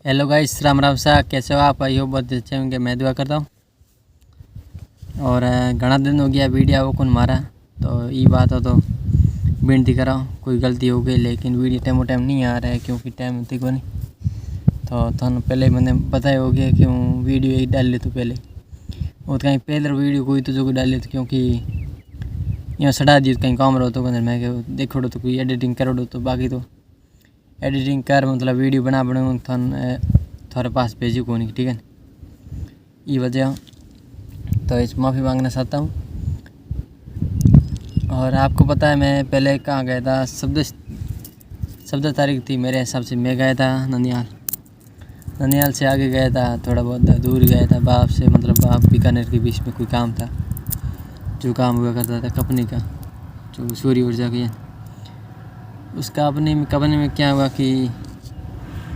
Hello guys, Ram Ram सा। कैसे हो आप? आई हो बहुत अच्छे होंगे, मैं दुआ करता हूँ। और घना दिन हो गया वीडियो वो कौन मारा, तो ये बात हो तो विनती करा कोई गलती हो गई, लेकिन वीडियो टाइम नहीं आ रहा है क्योंकि टाइम होती को नहीं। तो थानू पहले मैंने बताया हो गया क्यों वीडियो एक डाल ले तो पहले वो तो कहीं पहले वीडियो कोई तो जो डाल ले तो क्योंकि यहाँ सड़ा दी कहीं काम रहो तो मैं देखो तो कोई एडिटिंग करो तो बाकी तो एडिटिंग कर मतलब वीडियो बना थारे पास भेजू को नहीं, ठीक है। ये वजह तो इस माफ़ी मांगना चाहता हूँ। और आपको पता है मैं पहले कहाँ गया था, 14 तारीख थी मेरे हिसाब से। मैं गया था ननियाल से आगे गया था, थोड़ा बहुत दूर गया था बाप से, मतलब बाप बीकानेर के बीच में कोई काम था, जो काम हुआ करता था कंपनी का, जो सूर्य ऊर्जा की है। उस कंपनी में क्या हुआ कि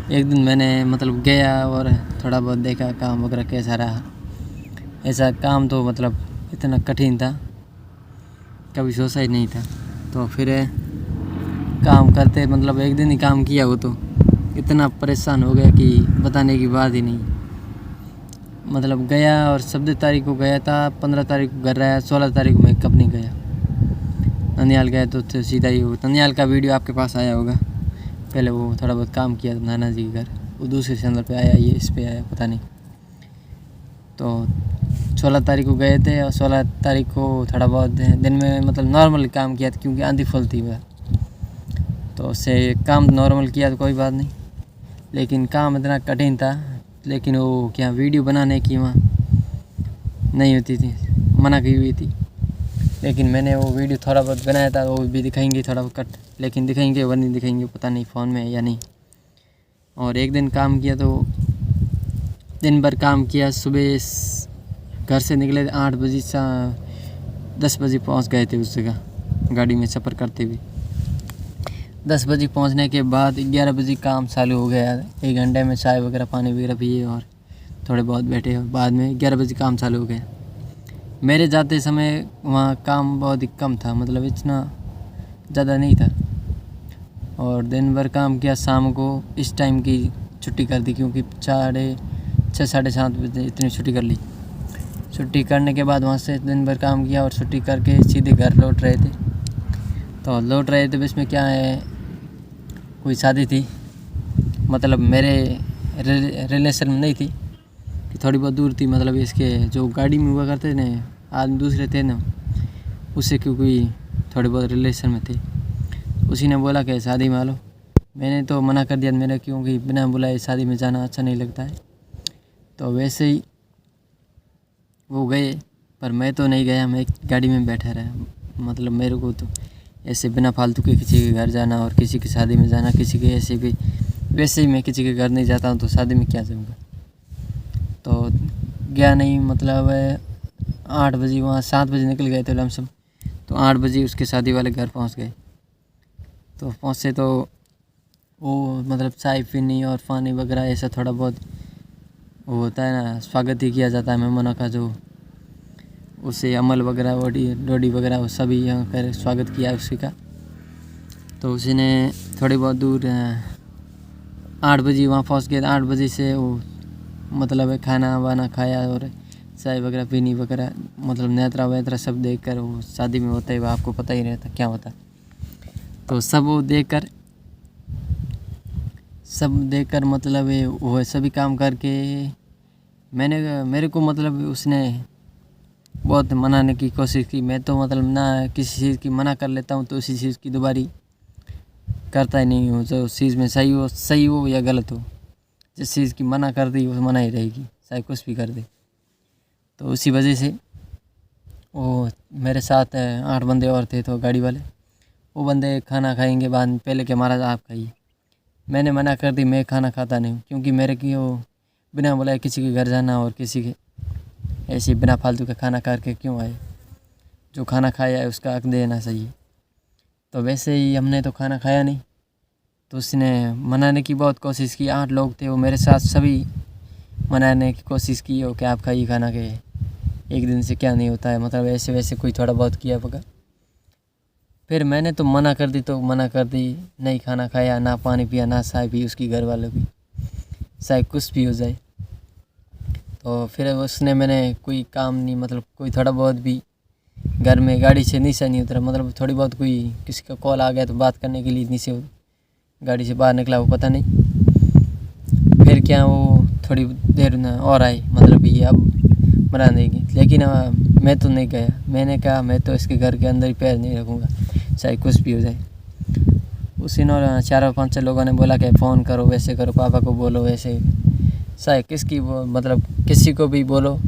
एक दिन मैंने मतलब गया और थोड़ा बहुत देखा काम वगैरह कैसा रहा। ऐसा काम तो मतलब इतना कठिन था, कभी सोचा ही नहीं था। तो फिर काम करते मतलब एक दिन ही काम किया, वो तो इतना परेशान हो गया कि बताने की बात ही नहीं। मतलब गया और 14 तारीख को गया था, 15 तारीख को घर रहा, 16 तारीख को मैं कंपनी गया। ननियाल गया तो सीधा ही वो ननियाल का वीडियो आपके पास आया होगा। पहले वो थोड़ा बहुत काम किया था नाना जी के घर, वो दूसरे चैनल पे आया, ये इस पे आया पता नहीं। तो 16 तारीख को गए थे और 16 तारीख को थोड़ा बहुत दिन में मतलब नॉर्मल काम किया था क्योंकि आंधी फुल थी वह, तो उससे काम नॉर्मल किया तो कोई बात नहीं। लेकिन काम इतना कठिन था, लेकिन वो क्या वीडियो बनाने की वहाँ नहीं होती थी, मना की हुई थी। लेकिन मैंने वो वीडियो थोड़ा बहुत बनाया था, वो भी दिखाएंगे थोड़ा बहुत कट, लेकिन दिखाएंगे वो नहीं दिखाएंगे पता नहीं फ़ोन में या नहीं। और एक दिन काम किया तो दिन भर काम किया। सुबह घर से निकले 8 बजे 10 बजे पहुंच गए थे उस जगह, गाड़ी में सफ़र करते हुए। 10 बजे पहुंचने के बाद 11 बजे काम चालू हो गया। 1 घंटे में चाय वगैरह पानी वगैरह पिए और थोड़े बहुत बैठे, और बाद में 11 बजे काम चालू हो गया। मेरे जाते समय वहाँ काम बहुत ही कम था, मतलब इतना ज़्यादा नहीं था। और दिन भर काम किया, शाम को इस टाइम की छुट्टी कर दी क्योंकि 6:30 साढ़े 7 बजे इतनी छुट्टी कर ली। छुट्टी करने के बाद वहाँ से दिन भर काम किया और छुट्टी करके सीधे घर लौट रहे थे। तो लौट रहे थे, इसमें क्या है, कोई शादी थी, मतलब मेरे रिलेशन में नहीं थी कि थोड़ी बहुत दूर थी, मतलब इसके जो गाड़ी में हुआ करते ना आदमी दूसरे थे ना, उससे क्योंकि थोड़े बहुत रिलेशन में थे। उसी ने बोला कि शादी में आ लो। मैंने तो मना कर दिया मेरा, क्योंकि बिना बुलाए शादी में जाना अच्छा नहीं लगता है। तो वैसे ही वो गए, पर मैं तो नहीं गया, मैं गाड़ी में बैठा रहा। मतलब मेरे को तो ऐसे बिना फालतू के किसी के घर जाना और किसी की शादी में जाना, किसी के ऐसे भी, वैसे ही मैं किसी के घर नहीं जाता हूँ तो शादी में क्या जाऊँगा। तो गया नहीं, मतलब 8 बजे वहाँ 7 बजे निकल गए थे लमसम, तो 8 बजे उसके शादी वाले घर पहुँच गए। तो पहुँचे तो वो मतलब चाय पीनी और पानी वगैरह ऐसा थोड़ा बहुत वो होता है ना, स्वागत ही किया जाता है मेहमानों का, जो उसे अमल वगैरह डोडी वगैरह वो सभी यहाँ कर स्वागत किया उसी का। तो उसी ने थोड़ी बहुत दूर 8 बजे वहाँ पहुँच गए। 8 बजे से वो मतलब खाना वाना खाया और चाय वगैरह पीनी वगैरह, मतलब नेत्रा वेत्रा सब देख कर, वो शादी में होता है वो आपको पता ही रहता क्या होता। तो सब वो देख कर मतलब वो सभी काम करके मेरे को मतलब उसने बहुत मनाने की कोशिश की। मैं तो मतलब ना किसी चीज़ की मना कर लेता हूँ तो उसी चीज़ की दोबारी करता ही नहीं हूँ, जो चीज़ में सही हो या गलत हो। जिस चीज़ की मना कर दी वो मना ही रहेगी, चाहे कुछ भी कर दे। तो उसी वजह से वो मेरे साथ 8 बंदे और थे, तो गाड़ी वाले वो बंदे खाना खाएंगे बाद में, पहले कि महाराज आप खाइए। मैंने मना कर दी, मैं खाना खाता नहीं हूँ क्योंकि मेरे की वो बिना बुलाए किसी के घर जाना और किसी के ऐसे बिना फालतू का खाना करके क्यों आए। जो खाना खाया है उसका हक देना चाहिए। तो वैसे ही हमने तो खाना खाया नहीं, तो उसने मनाने की बहुत कोशिश की। 8 लोग थे वो मेरे साथ, सभी मनाने की कोशिश की हो कि आप खाइए खाना के, एक दिन से क्या नहीं होता है, मतलब ऐसे वैसे कोई थोड़ा बहुत किया पका। फिर मैंने तो मना कर दी, नहीं खाना खाया, ना पानी पिया, ना चाय पी उसकी घर वालों की। चाहे कुछ भी हो जाए। तो फिर उसने मैंने कोई काम नहीं, मतलब कोई थोड़ा बहुत भी घर में गाड़ी से नीचे नहीं उतरा, मतलब थोड़ी बहुत कोई किसी का कॉल आ गया तो बात करने के लिए नीचे गाड़ी से बाहर निकला, वो पता नहीं। फिर क्या वो थोड़ी देर न और आई, मतलब ये अब मना देगी, लेकिन मैं तो नहीं गया। मैंने कहा मैं तो इसके घर के अंदर ही पैर नहीं रखूँगा, चाहे कुछ भी हो जाए। उसी ने 4-5 लोगों ने बोला कि फ़ोन करो, वैसे करो, पापा को बोलो, वैसे चाहे किसकी वो मतलब किसी को भी बोलो।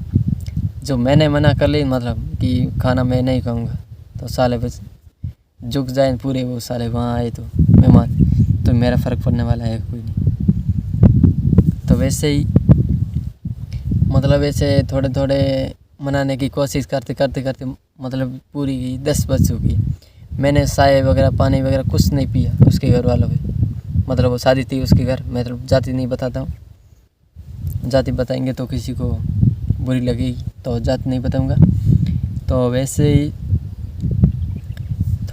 जो मैंने मना कर ली मतलब कि खाना मैं नहीं खाऊंगा, तो साले बस झुक जाए पूरे वो साले वहाँ आए तो मेहमान, तो मेरा फ़र्क पड़ने वाला है कोई नहीं। तो वैसे ही मतलब ऐसे थोड़े थोड़े मनाने की कोशिश करते करते करते मतलब पूरी 10 बज चुकी है। मैंने चाय वगैरह पानी वगैरह कुछ नहीं पिया उसके घर वालों पे, मतलब वो शादी थी उसके घर, मतलब जाति नहीं बताता हूँ, जाति बताएंगे तो किसी को बुरी लगेगी, तो जाति नहीं बताऊँगा। तो वैसे ही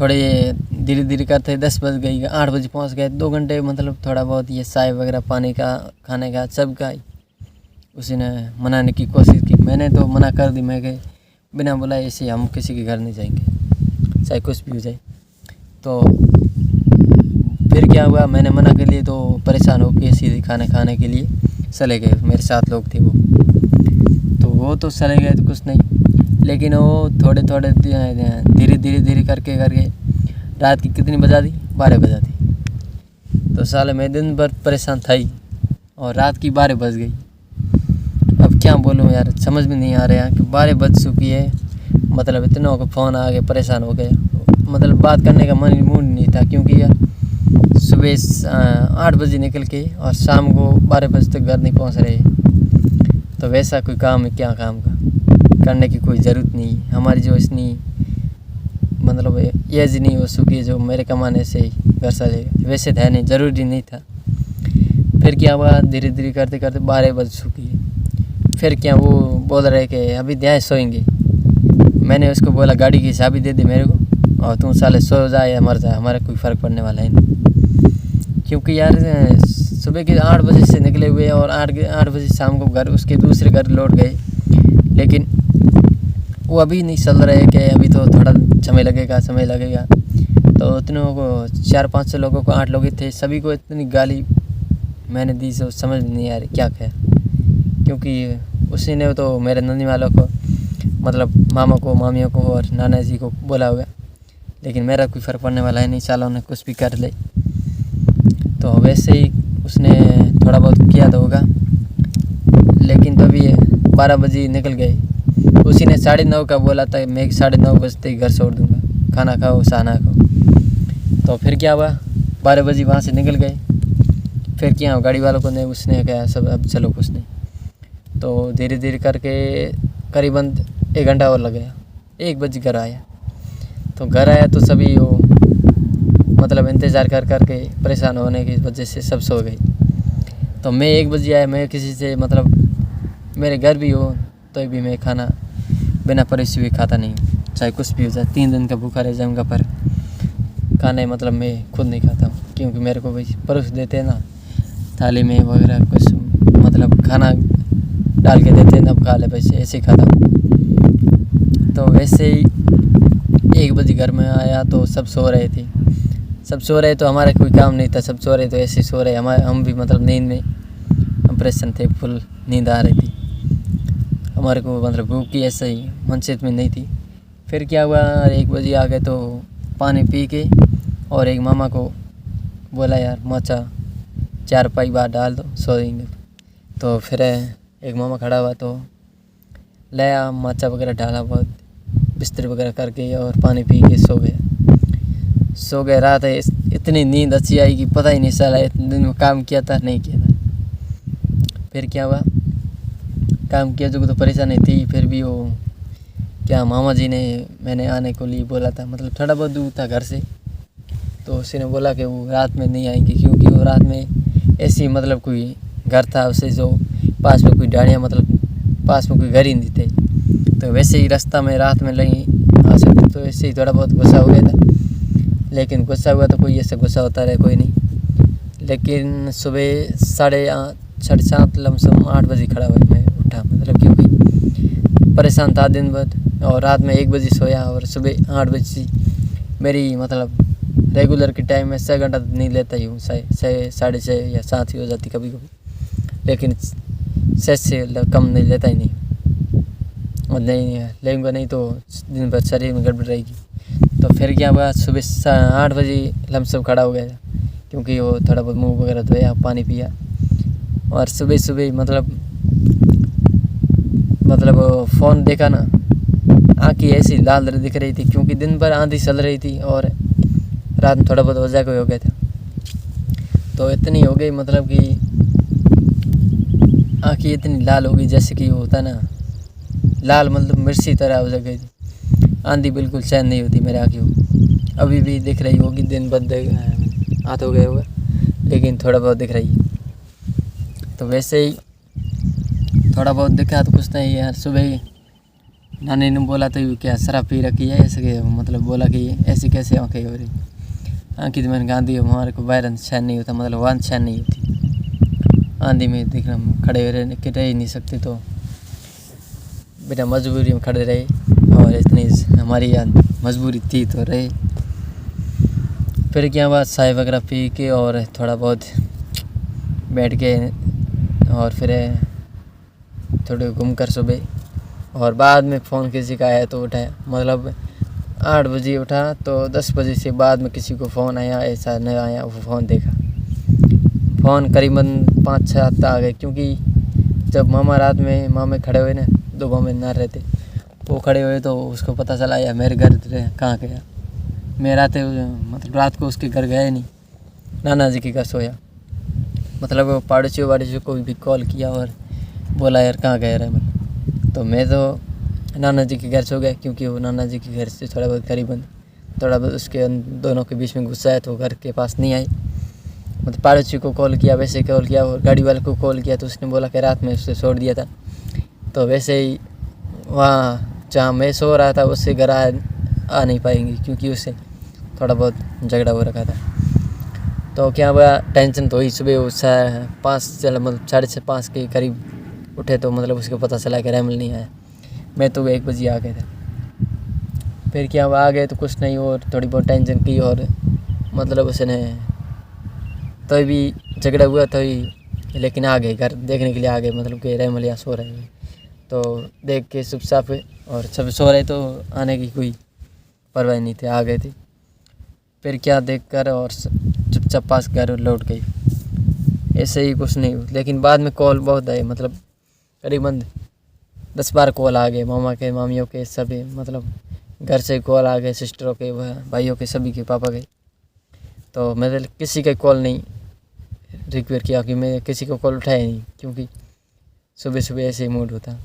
थोड़े धीरे धीरे करते 10 बज गई, 8 बजे पहुँच गए। 2 घंटे मतलब थोड़ा बहुत ये चाय वगैरह पानी का खाने का सब का उसी ने मनाने की कोशिश की। मैंने तो मना कर दी, मैं कि बिना बुलाए ऐसे हम किसी के घर नहीं जाएंगे, चाहे कुछ भी हो जाए। तो फिर क्या हुआ, मैंने मना कर लिए तो परेशान हो के सीधे खाना खाने के लिए चले गए। मेरे साथ लोग थे वो तो चले गए तो कुछ नहीं, लेकिन वो थोड़े थोड़े धीरे धीरे करके रात की कितनी बजा दी, 12 बजा दी। तो साले मैं दिन भर परेशान था ही, और रात की 12 बज गई। अब क्या बोलूँ यार, समझ में नहीं आ रहा कि 12 बज चुकी है, मतलब इतना को फ़ोन आ गया, परेशान हो गया, मतलब बात करने का मूड नहीं था, क्योंकि यार सुबह 8 बजे निकल के और शाम को 12 बजे तक घर नहीं पहुंच रहे। तो वैसा कोई काम है क्या, काम का करने की कोई ज़रूरत नहीं। हमारी जो इतनी मतलब एज नहीं हो चुकी है जो मेरे कमाने से ही घर चलेगा, वैसे था नहीं, ज़रूरी नहीं था। फिर क्या हुआ, धीरे धीरे करते करते 12 बज चुकी है। फिर क्या वो बोल रहे कि अभी ध्यान सोएंगे। मैंने उसको बोला गाड़ी की चाबी दे दे मेरे को, और तुम साले सो जाए या मर जाए, हमारा कोई फ़र्क पड़ने वाला है नहीं। क्योंकि यार सुबह के 8 बजे से निकले हुए और 8 बजे शाम को घर उसके दूसरे घर लौट गए, लेकिन वो अभी नहीं चल रहे कि अभी तो थोड़ा समय लगेगा। तो इतनों को 4-5 लोगों को 8 लोग थे, सभी को इतनी गाली मैंने दी जो समझ नहीं आ रही क्या क्या, क्योंकि उसी ने तो मेरे नन्ही वालों को मतलब मामा को, मामियों को और नाना जी को बोला हुआ, लेकिन मेरा कोई फ़र्क पड़ने वाला है नहीं, साला उन्हें कुछ भी कर ले। तो वैसे ही उसने थोड़ा बहुत किया तो होगा, लेकिन तभी 12 बजे निकल गए। उसी ने 9:30 का बोला था, मैं 9:30 बजते ही घर छोड़ दूँगा, खाना खाओ साना खाओ। तो फिर क्या हुआ, 12 बजे वहाँ से निकल गए। फिर क्या गाड़ी वालों को ने उसने कहा सब अब चलो कुछ नहीं। तो धीरे धीरे करके करीबन 1 घंटा और लग गया, 1 बजे घर आया। तो घर आया तो सभी वो मतलब इंतज़ार करके परेशान होने की वजह से सब सो गए। तो मैं 1 बजे आया, मैं किसी से मतलब मेरे घर भी हो तो भी मैं खाना बिना परेशान हुए खाता नहीं, चाहे कुछ भी हो जाए। 3 दिन का भूखा रह जाऊँगा, पर खाने मतलब मैं खुद नहीं खाता हूँ, क्योंकि मेरे को भाई परोस देते हैं ना थाली में वगैरह, कुछ मतलब खाना डाल के देते हैं ना, खा ले वैसे ऐसे ही खाता हूँ। तो वैसे ही 1 बजे घर में आया तो सब सो रहे थे, तो हमारा कोई काम नहीं था, सब सो रहे तो ऐसे सो रहे। हम भी मतलब नींद में ऑपरेशन थे, फुल नींद आ रही थी हमारे को, मतलब भूख की ऐसे ही मनसेत में नहीं थी। फिर क्या हुआ, 1 बजे आ गए तो पानी पी के और एक मामा को बोला यार माचा 4 पाई बाहर डाल दो, सो देंगे। तो फिर एक मामा खड़ा हुआ तो लाया माचा वगैरह डाला, बहुत बिस्तर वगैरह करके और पानी पी के सो गए। रात है इतनी नींद अच्छी आई कि पता ही नहीं चला इतने दिन में काम किया था नहीं किया था। फिर क्या हुआ, काम किया जो तो परेशानी थी, फिर भी वो क्या मामा जी ने मैंने आने को लिए बोला था, मतलब थोड़ा बहुत दूर था घर से, तो उसी ने बोला कि वो रात में नहीं आएंगे, क्योंकि वो रात में ऐसी मतलब कोई घर था उसे जो पास में कोई डाड़ियाँ, मतलब पास में कोई घर ही नहीं थे, तो वैसे ही रास्ता में रात में नहीं आ सकते। तो ऐसे ही थोड़ा बहुत गुस्सा हो गया था, लेकिन गुस्सा हुआ तो कोई ऐसे गुस्सा होता रहे कोई नहीं। लेकिन सुबह 7:30 लमसम 8 बजे खड़ा हुआ मैं उठा, मतलब क्योंकि परेशान था दिन भर, और रात में 1 बजे सोया और सुबह 8 बजे मेरी मतलब रेगुलर के टाइम में 6 घंटा नींद लेता ही हूँ, 6 साढ़े 6 या 7 ही हो जाती कभी कभी, लेकिन 6 से कम नहीं लेता ही नहीं, और नहीं लेंगे नहीं तो दिन भर शरीर में गड़बड़ रहेगी। तो फिर क्या हुआ, सुबह 8 बजे लमसम खड़ा हो गया, क्योंकि वो थोड़ा बहुत मुँह वगैरह धोया, पानी पिया, और सुबह सुबह मतलब फ़ोन देखा ना, आँखें ऐसी लाल दिख रही थी, क्योंकि दिन भर आंधी चल रही थी और रात में थोड़ा बहुत वजह को हो गया था। तो इतनी हो गई मतलब कि आँखें इतनी लाल हो गई जैसे कि होता ना लाल, मतलब मिर्ची तरह हो गई थी। आंधी बिल्कुल चैन नहीं होती मेरे आँखों को, अभी भी दिख रही होगी, दिन भर हाथ हो गए होगा, लेकिन थोड़ा बहुत दिख रही है। तो वैसे ही थोड़ा बहुत दिखा तो कुछ नहीं यार। सुबह ही नानी ने बोला तो क्या शराब पी रखी है ऐसे, के मतलब बोला कि ऐसी कैसे आँखें हो रही, आँखी तो मैंने आंधी हमारे को बाहर चैन नहीं होता, मतलब वहाँ चैन नहीं होती, आंधी में दिखना खड़े रह ही नहीं सकते, तो बिना मजबूरी में खड़े रहे, और इतनी हमारी मजबूरी थी तो रहे। फिर क्या हुआ, चाय वगैरह पी के और थोड़ा बहुत बैठ के, और फिर थोड़े घूम कर सुबह, और बाद में फ़ोन किसी का आया तो उठाया, मतलब 8 बजे उठा तो 10 बजे से बाद में किसी को फ़ोन आया, ऐसा नहीं आया, वो फ़ोन देखा, फ़ोन करीबन 5-7 आ गए, क्योंकि जब मामा रात में मामे खड़े हुए ना, 2 मामे ना रहते, वो खड़े हुए तो उसको पता चला यार मेरे घर कहाँ गया, मैं मतलब रात को उसके घर गया नहीं, नाना जी के घर सोया, मतलब पड़ोसियों को भी कॉल किया और बोला यार कहाँ गया रहमत। तो मैं तो नाना जी के घर सो गया, क्योंकि वो नाना जी के घर से थोड़ा बहुत करीबन थोड़ा बहुत उसके दोनों के बीच में गुस्सा है, तो घर के पास नहीं आई। मतलब पड़ोसी को कॉल किया, वैसे कॉल किया, और गाड़ी वाले को कॉल किया, तो उसने बोला कि रात में उससे छोड़ दिया था। तो वैसे ही वहाँ जहाँ मैं सो रहा था उससे घर आ नहीं पाएंगी, क्योंकि उससे थोड़ा बहुत झगड़ा हो रखा था। तो क्या हुआ, टेंशन तो हुई। सुबह वो 5 मतलब 4:30-5 के करीब उठे, तो मतलब उसको पता चला कि रहमल नहीं आया, मैं तो 1 बजे आ गया था। फिर क्या हुआ, आ गए तो कुछ नहीं, और थोड़ी बहुत टेंशन की, और मतलब उसने तो भी झगड़ा हुआ तो ही, लेकिन आ गए घर देखने के लिए आ गए, मतलब कि रहमल यहाँ सो रहे हैं, तो देख के चुपचाप, और सब सो रहे तो आने की कोई परवाह नहीं थी, आ गए थे। फिर क्या देखकर और चुपचाप पास घर लौट गई, ऐसे ही कुछ नहीं। लेकिन बाद में कॉल बहुत आए, मतलब करीबन 10-12 कॉल आ गए, मामा के, मामियों के, सभी, मतलब घर से कॉल आ गए, सिस्टरों के, भाइयों के, सभी के, पापा के। तो मैंने किसी का कॉल नहीं रिक्वेस्ट किया, कि मैं किसी को कॉल उठाया नहीं, क्योंकि सुबह सुबह ऐसे ही मूड होता।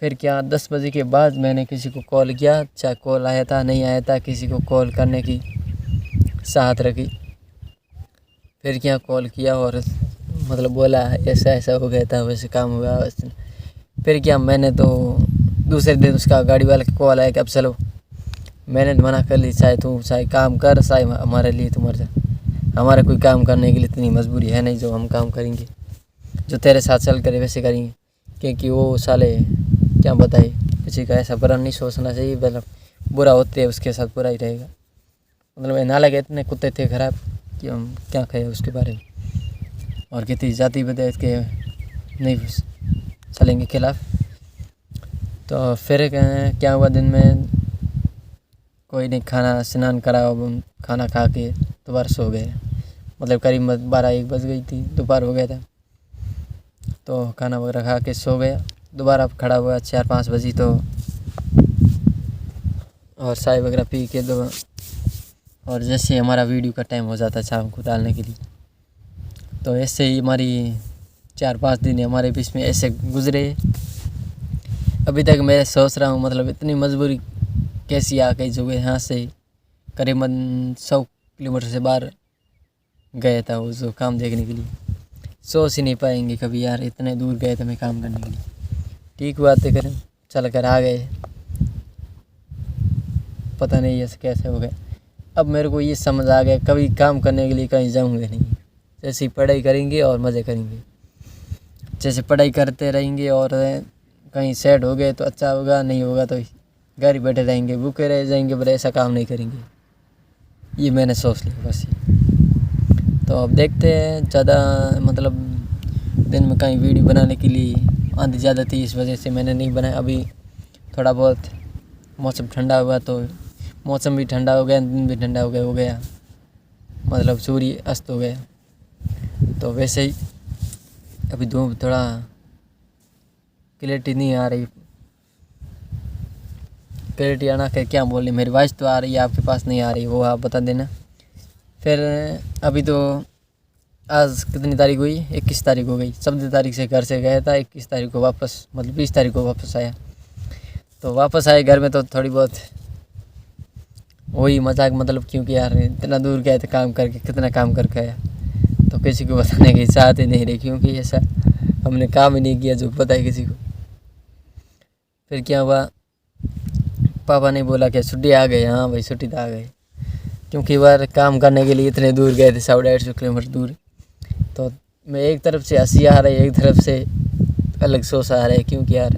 फिर क्या 10 बजे के बाद मैंने किसी को कॉल किया, चाहे कॉल आया था नहीं आया था, किसी को कॉल करने की साहत रखी। फिर क्या कॉल किया, और मतलब बोला ऐसा ऐसा हो गया था, वैसे काम हुआ वैसे। फिर क्या मैंने तो दूसरे दिन उसका गाड़ी वाले का कॉल आया कि अब चलो, मैंने मना कर ली, चाहे तू चाहे काम कर, चाहे हमारे लिए तू मर जा, हमारा कोई काम करने के लिए इतनी मजबूरी है नहीं जो हम काम करेंगे, जो तेरे साथ चल करे वैसे करेंगे, क्योंकि वो साले क्या बताए, किसी का ऐसा बुरा नहीं सोचना चाहिए, मतलब बुरा होते है उसके साथ बुरा ही रहेगा। मतलब ना लगे, इतने कुत्ते थे खराब कि हम क्या कहें उसके बारे में, और कितनी जाति बताए इसके नहीं चलेंगे खिलाफ। तो फिर क्या हुआ, दिन में कोई नहीं, खाना स्नान करा, खाना खा के दोबारा सो गए, मतलब करीब 12-1 बज गई थी, दोपहर हो गया था। तो खाना वगैरह खा के सो गया, दोबारा खड़ा हुआ 4-5 बजे, तो और चाय वगैरह पी के दो, और जैसे हमारा वीडियो का टाइम हो जाता है शाम को डालने के लिए, तो ऐसे ही हमारी 4-5 दिन हमारे बीच में ऐसे गुजरे। अभी तक मैं सोच रहा हूँ, मतलब इतनी मजबूरी कैसी आ गई, जो यहाँ से करीबन 100 किलोमीटर से बाहर गया था वो जो काम देखने के लिए, सोच ही नहीं पाएंगे कभी यार, इतने दूर गए थे मैं काम करने के लिए। ठीक बात है, करें चल कर आ गए, पता नहीं ऐसे कैसे हो गए। अब मेरे को ये समझ आ गया, कभी काम करने के लिए कहीं जाऊँगा नहीं, जैसे पढ़ाई करेंगे और मज़े करेंगे। जैसे पढ़ाई करते रहेंगे और कहीं सेट हो गए तो अच्छा होगा, नहीं होगा तो घर ही बैठे रहेंगे, भूखे रह जाएंगे, पर ऐसा काम नहीं करेंगे। ये मैंने सोच लिया बस ये। तो अब देखते हैं, ज़्यादा मतलब दिन में कहीं वीडियो बनाने के लिए आंधी ज़्यादा थी, इस वजह से मैंने नहीं बनाया। अभी थोड़ा बहुत मौसम ठंडा हुआ तो मौसम भी ठंडा हो गया, दिन भी ठंडा हो गया मतलब सूर्य अस्त हो गया। तो वैसे ही अभी धूप थोड़ा क्लैरिटी नहीं आ रही, क्लैरिटी आना फिर क्या बोले, मेरी वॉइस तो आ रही है, आपके पास नहीं आ रही, वो आप बता देना। फिर अभी तो आज कितनी तारीख हुई, 21 तारीख हो गई। 14 तारीख से घर से गया था, 21 तारीख को वापस, मतलब 20 तारीख को वापस आया। तो वापस आए घर में तो थोड़ी बहुत वही मजाक, मतलब क्योंकि यार इतना दूर गए थे काम करके, कितना काम करके आया, तो किसी को बताने की चाहत ही नहीं रही, क्योंकि ऐसा हमने काम ही नहीं किया जो बताए किसी को। फिर क्या हुआ, पापा ने बोला कि छुट्टी आ गई। हाँ भाई छुट्टी तो आ गई, क्योंकि बार काम करने के लिए इतने दूर गए थे, 150 किलोमीटर दूर। तो मैं एक तरफ से हंसी आ रही है, एक तरफ से अलग सोच आ रहा है, क्योंकि यार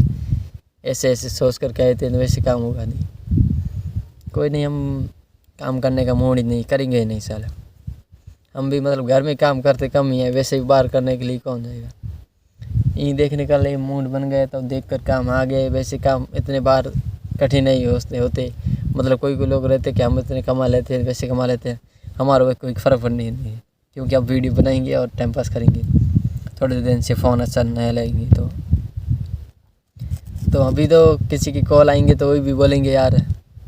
ऐसे ऐसे सोच कर आए थे, वैसे काम होगा नहीं। कोई नहीं, हम काम करने का मूड ही नहीं, करेंगे ही नहीं साला। हम भी मतलब घर में काम करते कम ही है, वैसे भी बाहर करने के लिए कौन जाएगा। यहीं देखने का लिए मूड बन गया तो देख कर काम आ गए। वैसे काम इतने बार कठिन नहीं होते, मतलब कोई लोग रहते कि हम इतने कमा लेते हैं, वैसे कमा लेते हैं, हमारा कोई फ़र्क नहीं है, क्योंकि अब वीडियो बनाएंगे और टाइम पास करेंगे। थोड़े दिन से फ़ोन अच्छा नया लगेंगे तो अभी तो किसी की कॉल आएंगे तो वही भी बोलेंगे यार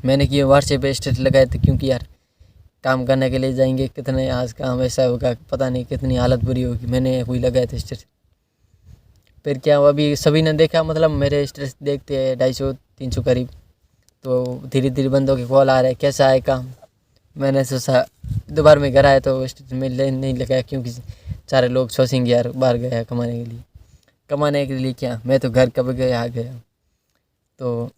मैंने किए व्हाट्सएप पे स्टेटस लगाए थे, क्योंकि यार काम करने के लिए जाएंगे, कितने आज काम ऐसा होगा पता नहीं, कितनी हालत बुरी होगी, मैंने कोई लगाए थे स्टेटस। फिर क्या हुआ, अभी सभी ने देखा, मतलब मेरे स्टेटस देखते हैं 250-300 करीब, तो धीरे धीरे बंदों के कॉल आ रहे हैं कैसा है काम। मैंने सोचा दोबारा में घर आया तो स्टेटस में नहीं लगाया, क्योंकि सारे लोग सोचेंगे यार बाहर गया कमाने के लिए क्या, मैं तो घर कब गया आ गया। तो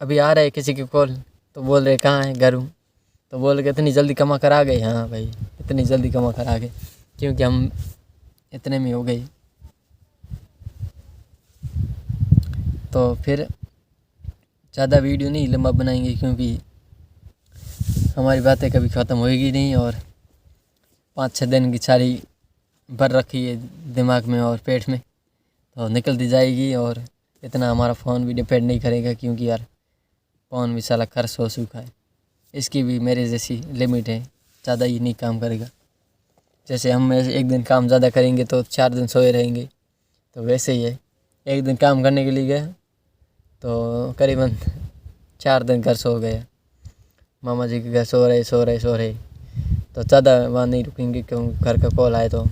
अभी आ रहा है किसी की कॉल, तो बोल रहे कहाँ है, घर हूँ। तो बोल रहे इतनी जल्दी कमा कर आ गए। हाँ भाई इतनी जल्दी कमा कर आ गए, क्योंकि हम इतने में हो गए। तो फिर ज़्यादा वीडियो नहीं लंबा बनाएंगे, क्योंकि हमारी बातें कभी ख़त्म होएगी नहीं, और 5-6 दिन की सारी भर रखी है दिमाग में और पेट में, तो निकलती जाएगी। और इतना हमारा फ़ोन भी डिपेंड नहीं करेगा, क्योंकि यार फ़ोन भी साला खर्च हो चुका है, इसकी भी मेरे जैसी लिमिट है, ज़्यादा ही नहीं काम करेगा। जैसे हम एक दिन काम ज़्यादा करेंगे तो 4 दिन सोए रहेंगे, तो वैसे ही है, एक दिन काम करने के लिए गए तो करीबन 4 दिन घर सो गए, मामा जी के घर सो रहे। तो ज़्यादा वहाँ नहीं रुकेंगे, क्योंकि घर का कॉल आए तो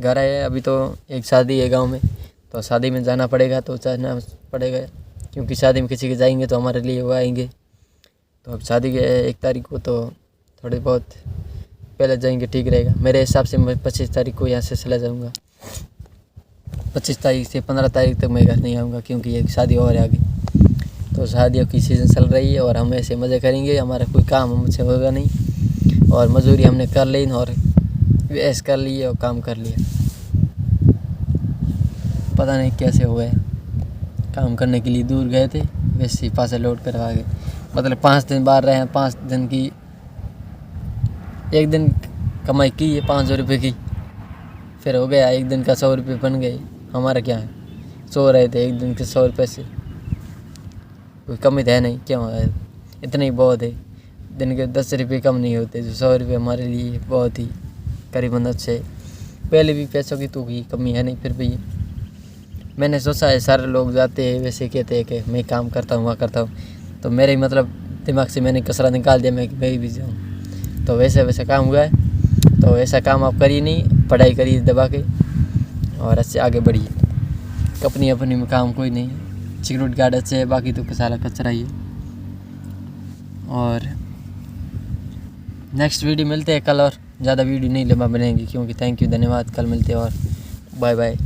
घर आए। अभी तो एक शादी है गांव में, तो शादी में जाना पड़ेगा, क्योंकि शादी में किसी के जाएंगे तो हमारे लिए वो आएंगे। तो अब शादी के 1 तारीख को तो थोड़े बहुत पहले जाएंगे, ठीक रहेगा मेरे हिसाब से। मैं 25 तारीख को यहाँ से चला जाऊँगा, 25 तारीख से 15 तारीख तक मैं घर नहीं आऊँगा, क्योंकि एक शादी और है आगे। तो शादियों की सीज़न चल रही है और हम ऐसे मज़े करेंगे, हमारा कोई काम हमसे होगा नहीं, और मजदूरी हमने कर ली और ऐश कर ली और काम कर लिया। पता नहीं कैसे हो गया, काम करने के लिए दूर गए थे, वैसे ही पास लौट कर आ गए। मतलब 5 दिन बाहर रहे हैं, 5 दिन की एक दिन कमाई की है 500 रुपये की, फिर हो गया एक दिन का 100 रुपये बन गए। हमारा क्या है, सो रहे थे एक दिन के 100 रुपये से, कोई कमी है नहीं, क्यों है इतने ही बहुत है। दिन के 10 रुपये कम नहीं होते, जो 100 रुपये हमारे लिए बहुत ही करीबन अच्छे। पहले भी पैसों की तो कमी है नहीं, फिर भी मैंने सोचा है सारे लोग जाते हैं वैसे कहते हैं कि मैं काम करता हूँ वहाँ करता हूँ, तो मेरे मतलब दिमाग से मैंने कसरा निकाल दिया मैं भी जाऊँ। तो वैसे काम हुआ है। तो ऐसा काम आप करिए नहीं, पढ़ाई करिए दबा के और अच्छे आगे बढ़िए। अपनी में काम कोई नहीं है, सिक्योरिटी गार्ड अच्छे है, बाकी तो सारा कचरा ही है। और नेक्स्ट वीडियो मिलते हैं कल, और ज़्यादा वीडियो नहीं लंबा बनेंगे, क्योंकि थैंक यू धन्यवाद, कल मिलते हैं और बाय बाय।